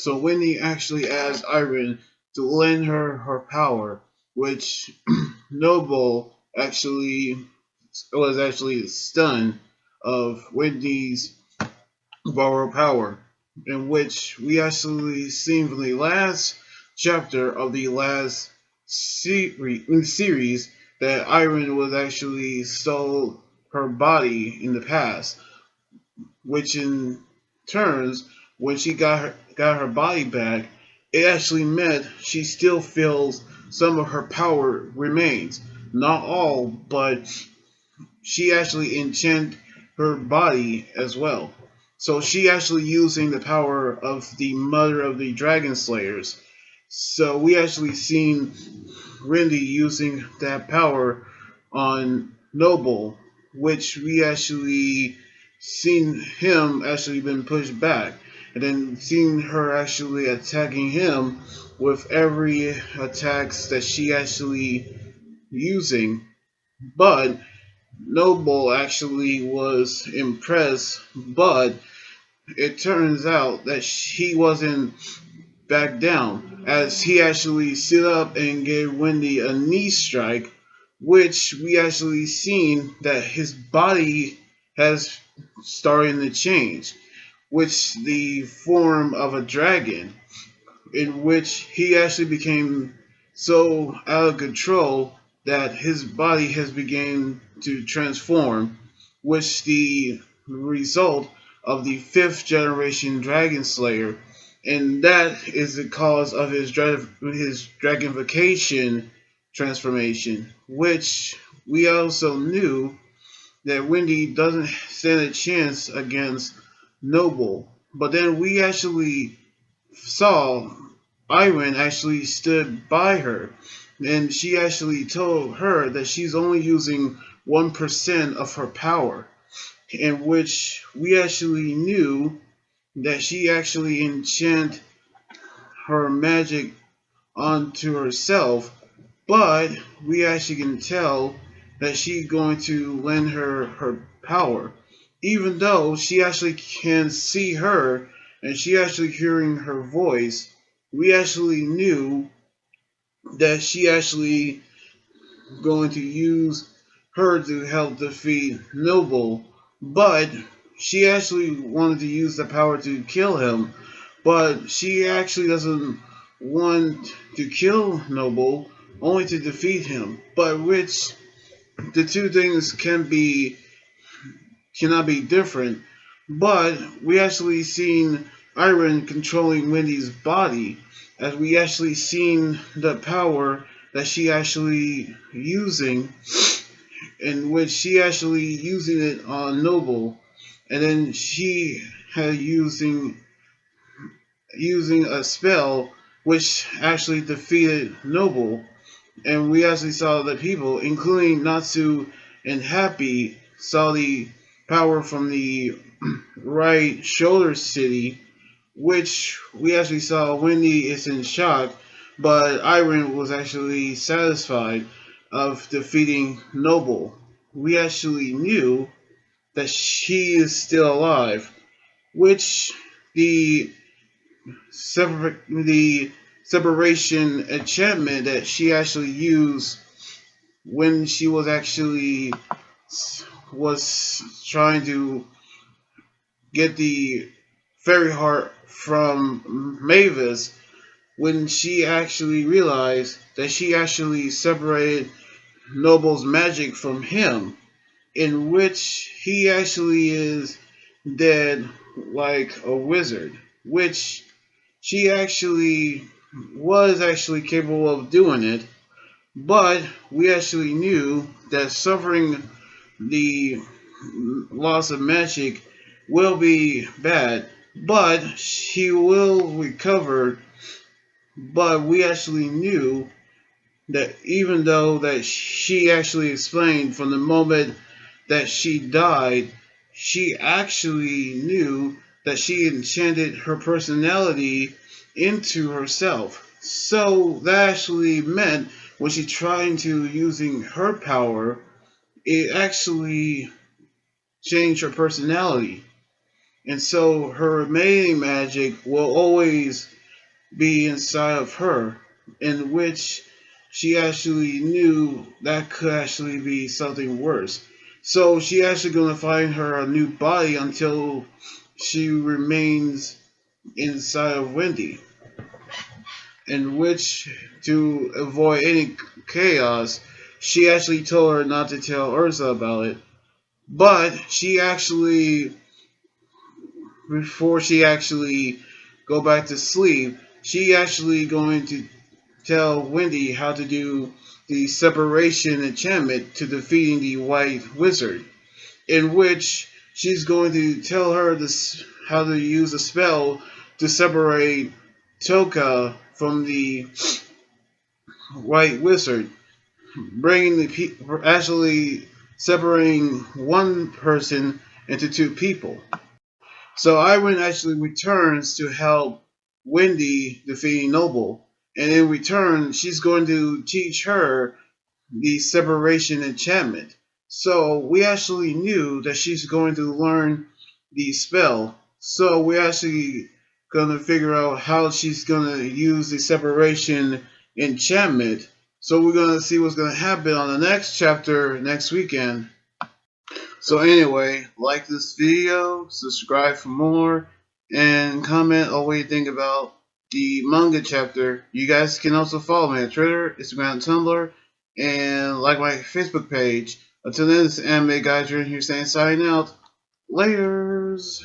So Wendy actually asked Irene to lend her her power, which Noble actually was actually stunned of Wendy's borrowed power, in which we actually seen from the last chapter of the last series that Irene was actually stole her body in the past, which in turns, when she got her body back, it actually meant she still feels some of her power remains. Not all, but she actually enchanted her body as well. So she actually using the power of the mother of the dragon slayers. So we actually seen Wendy using that power on Noble, which we actually seen him actually been pushed back, and then seen her actually attacking him with every attacks that she actually using. But Noble actually was impressed, but it turns out that he wasn't back down, as he actually stood up and gave Wendy a knee strike, which we actually seen that his body has starting to change, which the form of a dragon, in which he actually became so out of control that his body has begun to transform, which the result of the fifth generation dragon slayer, and that is the cause of his dragonification transformation, which we also knew that Wendy doesn't stand a chance against Noble. But then we actually saw Irene actually stood by her, and she actually told her that she's only using 1% of her power, in which we actually knew that she actually enchant her magic onto herself, but we actually can tell that she's going to lend her her power, even though she actually can see her and she actually hearing her voice. We actually knew that she actually going to use her to help defeat Noble, but she actually wanted to use the power to kill him, but she actually doesn't want to kill Noble, only to defeat him. But which the two things cannot be different. But we actually seen Irene controlling Wendy's body, as we actually seen the power that she actually using, in which she actually using it on Noble, and then she had using a spell which actually defeated Noble, and we actually saw that people, including Natsu and Happy, saw the power from the right shoulder city, which we actually saw Wendy is in shock, but Irene was actually satisfied of defeating Noble. We actually knew that she is still alive, which the the separation enchantment that she actually used when she was actually was trying to get the fairy heart from Mavis, when she actually realized that she actually separated Noble's magic from him, in which he actually is dead like a wizard, which she actually was actually capable of doing it, but we actually knew that suffering the loss of magic will be bad, but she will recover. But we actually knew that even though that she actually explained from the moment that she died, she actually knew that she enchanted her personality into herself. So that actually meant when she tried to using her power, it actually changed her personality. and so her remaining magic will always be inside of her, in which she actually knew that could actually be something worse. So she actually gonna find her a new body until she remains inside of Wendy, in which to avoid any chaos, she actually told her not to tell Ursa about it. But she actually, before she actually go back to sleep, she actually going to tell Wendy how to do the separation enchantment to defeating the White Wizard, in which she's going to tell her this how to use a spell to separate Toka from the White Wizard, bringing actually separating one person into two people. So Irene actually returns to help Wendy defeating Noble, and in return, she's going to teach her the separation enchantment. So we actually knew that she's going to learn the spell. So we're actually going to figure out how she's going to use the separation enchantment. So we're going to see what's going to happen on the next chapter next weekend. So anyway, like this video, subscribe for more, and comment on what you think about the manga chapter. You guys can also follow me on Twitter, Instagram, and Tumblr, and like my Facebook page. Until then, this is Anime Guy here saying signing out. Laters!